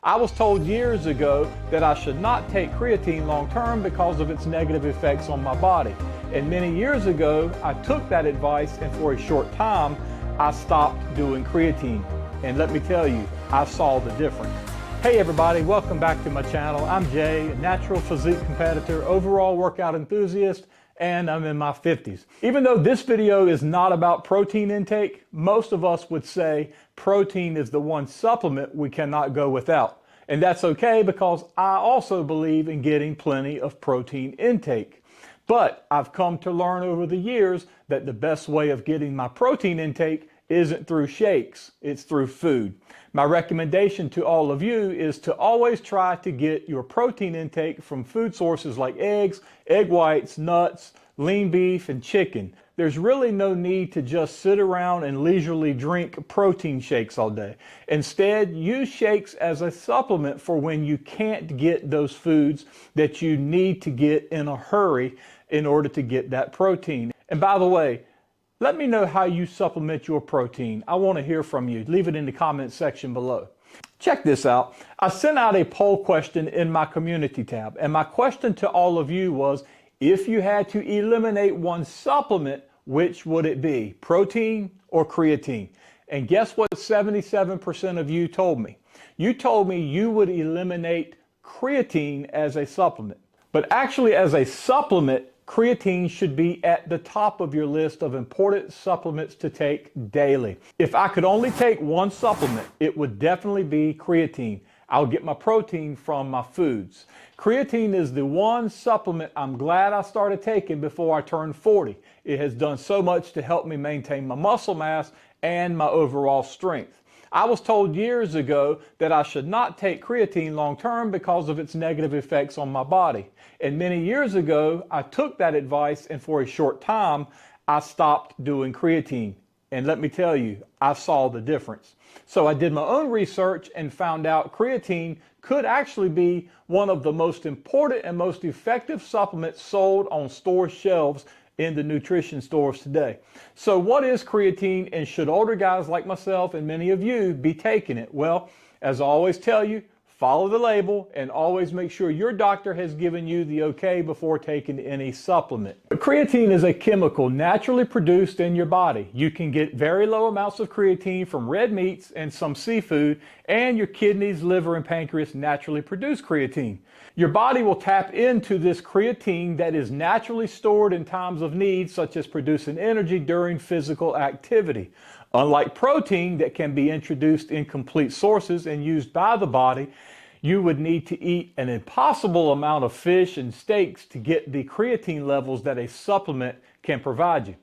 I was told years ago that I should not take creatine long term because of its negative effects on my body. And many years ago, I took that advice, and for a short time, I stopped doing creatine. And let me tell you, I saw the difference. Hey everybody, welcome back to my channel. I'm Jay, a natural physique competitor, overall workout enthusiast, and I'm in my 50s. Even though this video is not about protein intake, most of us would say protein is the one supplement we cannot go without. And that's okay because I also believe in getting plenty of protein intake. But I've come to learn over the years that the best way of getting my protein intake isn't through shakes, it's through food. My recommendation to all of you is to always try to get your protein intake from food sources like eggs, egg whites, nuts, lean beef, and chicken. There's really no need to just sit around and leisurely drink protein shakes all day. Instead, use shakes as a supplement for when you can't get those foods that you need to get in a hurry in order to get that protein. And by the way, let me know how you supplement your protein. I want to hear from you. Leave it in the comment section below. Check this out. I sent out a poll question in my community tab, and my question to all of you was, if you had to eliminate one supplement, which would it be? Protein or creatine? And guess what 77% of you told me? You told me you would eliminate creatine as a supplement. But actually, as a supplement, creatine should be at the top of your list of important supplements to take daily. If I could only take one supplement, it would definitely be creatine. I'll get my protein from my foods. Creatine is the one supplement I'm glad I started taking before I turned 40. It has done so much to help me maintain my muscle mass and my overall strength. I was told years ago that I should not take creatine long term because of its negative effects on my body. And many years ago, I took that advice, and for a short time, I stopped doing creatine. And let me tell you, I saw the difference. So I did my own research and found out creatine could actually be one of the most important and most effective supplements sold on store shelves in the nutrition stores today. So what is creatine, and should older guys like myself and many of you be taking it? Well, as I always tell you, follow the label and always make sure your doctor has given you the okay before taking any supplement. But creatine is a chemical naturally produced in your body. You can get very low amounts of creatine from red meats and some seafood, and your kidneys, liver, and pancreas naturally produce creatine. Your body will tap into this creatine that is naturally stored in times of need, such as producing energy during physical activity. Unlike protein that can be introduced in complete sources and used by the body, you would need to eat an impossible amount of fish and steaks to get the creatine levels that a supplement can provide you.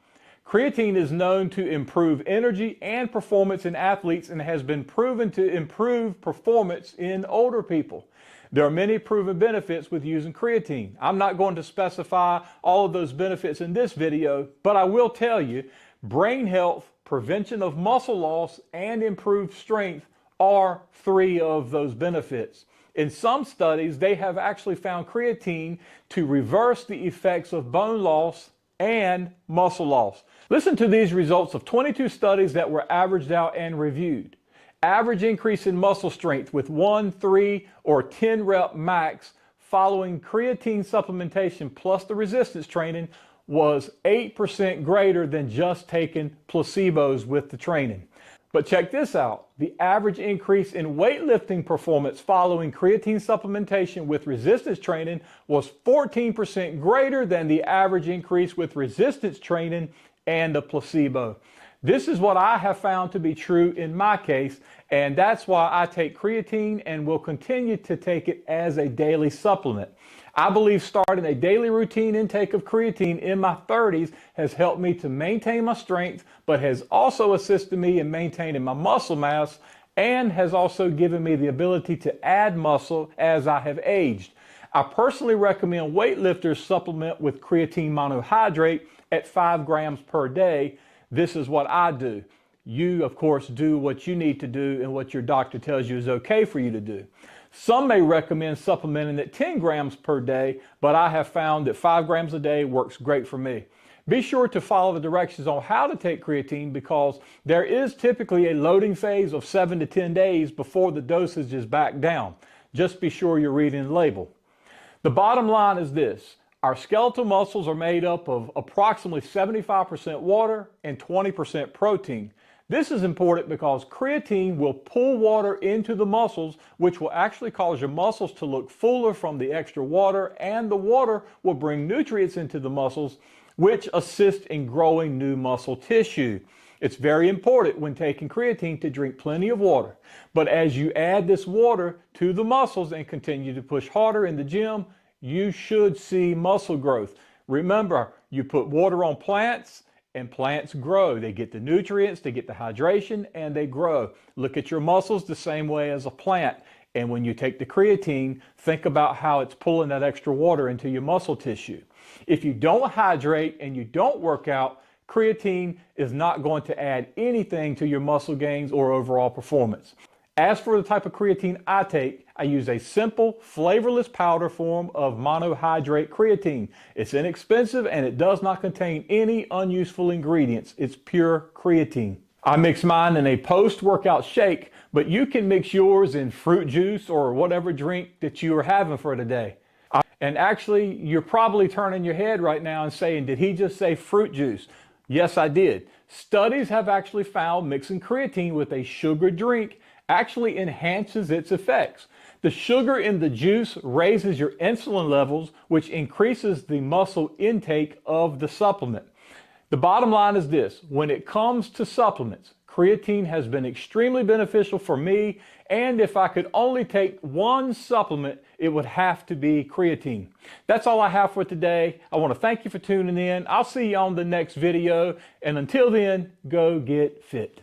Creatine is known to improve energy and performance in athletes and has been proven to improve performance in older people. There are many proven benefits with using creatine. I'm not going to specify all of those benefits in this video, but I will tell you, brain health, prevention of muscle loss, and improved strength are three of those benefits. In some studies, they have actually found creatine to reverse the effects of bone loss and muscle loss. Listen to these results of 22 studies that were averaged out and reviewed. Average increase in muscle strength with 1, 3, or 10 rep max following creatine supplementation plus the resistance training was 8% greater than just taking placebos with the training. But check this out. The average increase in weightlifting performance following creatine supplementation with resistance training was 14% greater than the average increase with resistance training and the placebo. This is what I have found to be true in my case, and that's why I take creatine and will continue to take it as a daily supplement. I believe starting a daily routine intake of creatine in my 30s has helped me to maintain my strength, but has also assisted me in maintaining my muscle mass and has also given me the ability to add muscle as I have aged. I personally recommend weightlifters supplement with creatine monohydrate at 5 grams per day. This is what I do. You, of course, do what you need to do and what your doctor tells you is okay for you to do. Some may recommend supplementing at 10 grams per day, but I have found that 5 grams a day works great for me. Be sure to follow the directions on how to take creatine because there is typically a loading phase of 7 to 10 days before the dosage is back down. Just be sure you're reading the label. The bottom line is this. Our skeletal muscles are made up of approximately 75% water and 20% protein. This is important because creatine will pull water into the muscles, which will actually cause your muscles to look fuller from the extra water, and the water will bring nutrients into the muscles, which assist in growing new muscle tissue. It's very important when taking creatine to drink plenty of water. But as you add this water to the muscles and continue to push harder in the gym, you should see muscle growth. Remember, you put water on plants and plants grow. They get the nutrients, they get the hydration, and they grow. Look at your muscles the same way as a plant. And when you take the creatine, think about how it's pulling that extra water into your muscle tissue. If you don't hydrate and you don't work out, creatine is not going to add anything to your muscle gains or overall performance. As for the type of creatine I take, I use a simple, flavorless powder form of monohydrate creatine. It's inexpensive and it does not contain any unuseful ingredients. It's pure creatine. I mix mine in a post-workout shake, but you can mix yours in fruit juice or whatever drink that you are having for today. And actually, you're probably turning your head right now and saying, did he just say fruit juice? Yes, I did. Studies have actually found mixing creatine with a sugar drink actually enhances its effects. The sugar in the juice raises your insulin levels, which increases the muscle intake of the supplement. The bottom line is this: when it comes to supplements, creatine has been extremely beneficial for me, and if I could only take one supplement, it would have to be creatine. That's all I have for today. I want to thank you for tuning in. I'll see you on the next video, and until then, go get fit.